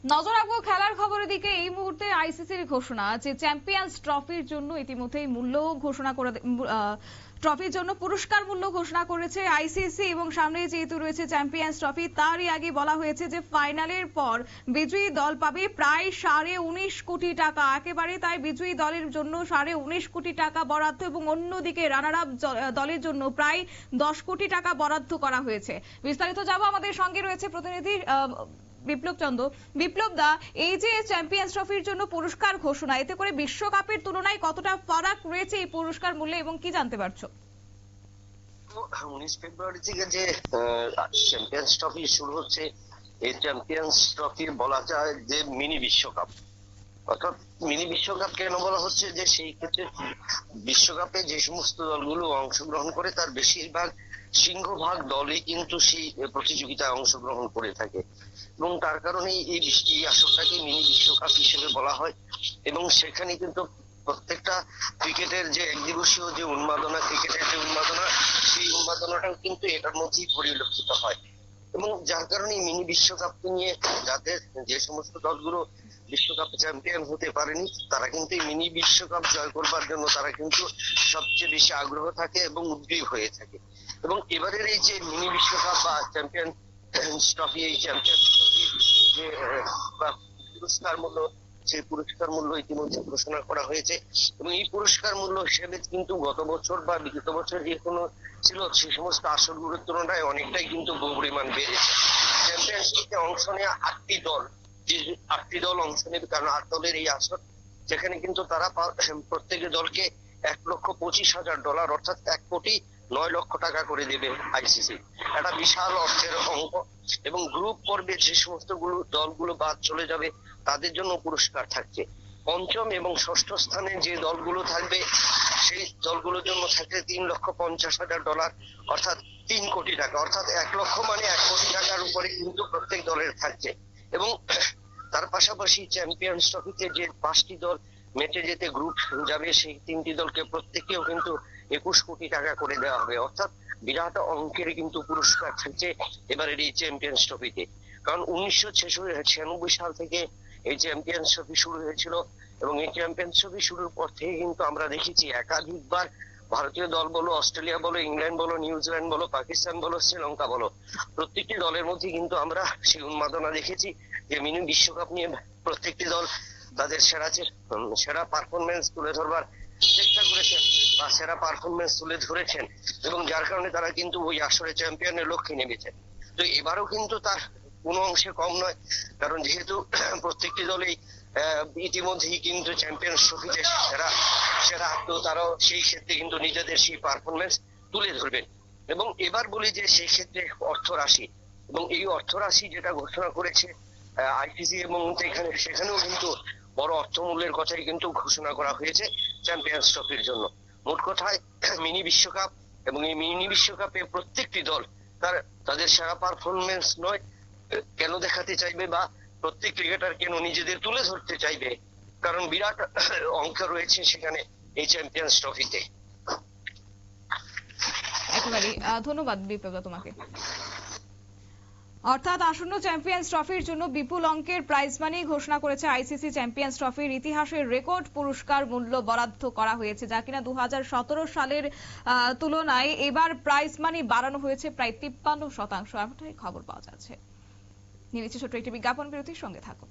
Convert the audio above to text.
নজর রাখবো খেলার খবরের দিকে। এই মুহূর্তে আইসিসির ঘোষণা যে চ্যাম্পিয়ন্স ট্রফির জন্য ইতিমধ্যেই মূল্য ঘোষণা করে ট্রফির জন্য পুরস্কার মূল্য ঘোষণা করেছে আইসিসি, এবং সামনে যেহেতু রয়েছে চ্যাম্পিয়ন্স ট্রফি, তারই আগে বলা হয়েছে যে ফাইনালের পর বিজয়ী দল পাবে প্রায় 19.5 কোটি টাকা। একেবারে তাই বিজয়ী দলের জন্য 19.5 কোটি টাকা বরাদ্দ, এবং অন্যদিকে রানার আপ দলের জন্য প্রায় 10 কোটি টাকা বরাদ্দ করা হয়েছে। বিস্তারিত যাবো, আমাদের সঙ্গে রয়েছে প্রতিনিধি বিপ্লব চন্দ্র। বিপ্লব দা, এই যে চ্যাম্পিয়ন্স ট্রফির জন্য পুরস্কার ঘোষণা, এতে করে বিশ্বকাপের তুলনায় কতটা ফারাক রয়েছে এই পুরস্কার মূল্যে, এবং কি জানতে পারছো? 19 ফেব্রুয়ারি থেকে যে চ্যাম্পিয়ন্স ট্রফি শুরু হচ্ছে, এই চ্যাম্পিয়ন্স ট্রফি বলা যায় যে মিনি বিশ্বকাপ। অর্থাৎ মিনি বিশ্বকাপ কেন বলা হচ্ছে, যে সেই ক্ষেত্রে বিশ্বকাপে যে সমস্ত দলগুলো অংশগ্রহণ করে তার বেশিরভাগ সিংহভাগ দলই কিন্তু সেই প্রতিযোগিতায় অংশগ্রহণ করে থাকে, এবং তার কারণেই এই আসরটাকে মিনি বিশ্বকাপ হিসেবে বলা হয়। এবং সেখানে কিন্তু প্রত্যেকটা ক্রিকেটের যে একদিবসীয় যে উন্মাদনা, ক্রিকেটের যে উন্মাদনা, সেই উন্মাদনাটাও কিন্তু এটার মধ্যেই পরিলক্ষিত হয়। এবং যার কারণে মিনি বিশ্বকাপকে নিয়ে যাদের যে সমস্ত দলগুলো বিশ্বকাপ চ্যাম্পিয়ন হতে পারেনি, তারা কিন্তু এই মিনি বিশ্বকাপ জয় করবার জন্য তারা কিন্তু সবচেয়ে বেশি আগ্রহ থাকে এবং উদ্গ্রীব হয়ে থাকে। এবং এবারের এই যে মিনি বিশ্বকাপ বা চ্যাম্পিয়ন্স ট্রফি, এই চ্যাম্পিয়ন্স ট্রফি যে পুরস্কার মূল্য, সেই পুরস্কার মূল্য ইতিমধ্যে ঘোষণা করা হয়েছে। এবং এই পুরস্কার মূল্য হিসেবে কিন্তু গত বছর বা বিগত বছর যে কোনো ছিল, সেই সমস্ত আসরগুলোর তুলনায় অনেকটাই কিন্তু পরিমাণ বেড়েছে। চ্যাম্পিয়নশিপে অংশ নেওয়া 8টি দল, যে 8টি দল অংশ নেবে, কারণ 8 দলের এই আসর, যেখানে কিন্তু তারা প্রত্যেক দলকে $1,25,000 অর্থাৎ 1,09,00,000 টাকা করে দেবে আইসিসি। একটা বিশাল অর্থের অঙ্ক। এবং গ্রুপ পর্বে যে সমস্ত দলগুলো বাদ চলে যাবে, তাদের জন্য পুরস্কার থাকছে। পঞ্চম এবং ষষ্ঠ স্থানে যে দলগুলো থাকবে, সেই দলগুলোর জন্য থাকছে $3,50,000 অর্থাৎ 3 কোটি টাকা। অর্থাৎ 1 লক্ষ মানে 1 কোটি টাকার উপরে কিন্তু প্রত্যেক দলের থাকছে। এবং তার পাশাপাশি চ্যাম্পিয়ন্স ট্রফিতে যে 5টি দল ম্যাচে যেতে গ্রুপ যাবে, সেই 3টি দলকে প্রত্যেকেও কিন্তু 21 কোটি টাকা করে দেওয়া হবে। অর্থাৎ বিরাট অঙ্কের কিন্তু পুরস্কার থাকছে এবারের এই চ্যাম্পিয়ন্স ট্রফিতে। কারণ 1996 সাল থেকে এই চ্যাম্পিয়ন্স ট্রফি শুরু হয়েছিল, এবং এই চ্যাম্পিয়ন্স ট্রফি শুরুর পর থেকে কিন্তু আমরা দেখেছি একাধিকবার ভারতীয় দল বলো, অস্ট্রেলিয়া বলো, ইংল্যান্ড বলো, নিউজিল্যান্ড বলো, পাকিস্তান বলো, শ্রীলঙ্কা বলো, প্রত্যেকটি দলের মধ্যে কিন্তু আমরা সেই উন্মাদনা দেখেছি যে মিনি বিশ্বকাপ নিয়ে প্রত্যেকটি দল তাদের সেরা পারফরমেন্স তুলে ধরবার চেষ্টা করেছেন বা সেরা পারফরমেন্স তুলে ধরেছেন, এবং যার কারণে তারা কিন্তু ওই আসরে চ্যাম্পিয়নের লক্ষ্যে নেমেছেন। তো এবারও কিন্তু তার কোনো অংশে কম নয়, কারণ যেহেতু প্রত্যেকটি দলেই ইতিমধ্যেই কিন্তু চ্যাম্পিয়ন্স ট্রফিতে সেরা, তো তারাও সেই ক্ষেত্রে কিন্তু নিজেদের সেই পারফরমেন্স তুলে ধরবেন। এবং এবার বলি যে সেই ক্ষেত্রে অর্থ রাশি, এবং এই অর্থ রাশি যেটা ঘোষণা করেছে আইসিসি, এবং সেখানেও কিন্তু বড় অর্থমূল্যের কথাই কিন্তু ঘোষণা করা হয়েছে চ্যাম্পিয়ন্স ট্রফির জন্য। মোট কথায় মিনি বিশ্বকাপ, এবং এই মিনি বিশ্বকাপে প্রত্যেকটি দল তাদের সেরা পারফরমেন্স নয় কেন দেখাতে চাইবে, বা প্রত্যেক ক্রিকেটার কেন নিজেদের তুলে ধরতে চাইবে, কারণ বিরাট অঙ্ক রয়েছে সেখানে এই চ্যাম্পিয়ন্স ট্রফিতে। একেবারে ধন্যবাদ বিপ্লব তোমাকে। অর্থাৎ আসন্ন চ্যাম্পিয়ন্স ট্রফির জন্য বিপুল অঙ্কের প্রাইজ মানি ঘোষণা করেছে আইসিসি। চ্যাম্পিয়ন্স ট্রফির ইতিহাসের রেকর্ড পুরস্কার মূল্য বরাদ্দ করা হয়েছে, যা কিনা 2017 সালের তুলনায় এবার প্রাইজ মানি বাড়ানো হয়েছে প্রায় 53%। এমনটাই খবর পাওয়া যাচ্ছে। নিয়ে নিচ্ছে ছোট্ট একটি বিজ্ঞাপন বিরতির, সঙ্গে থাকুন।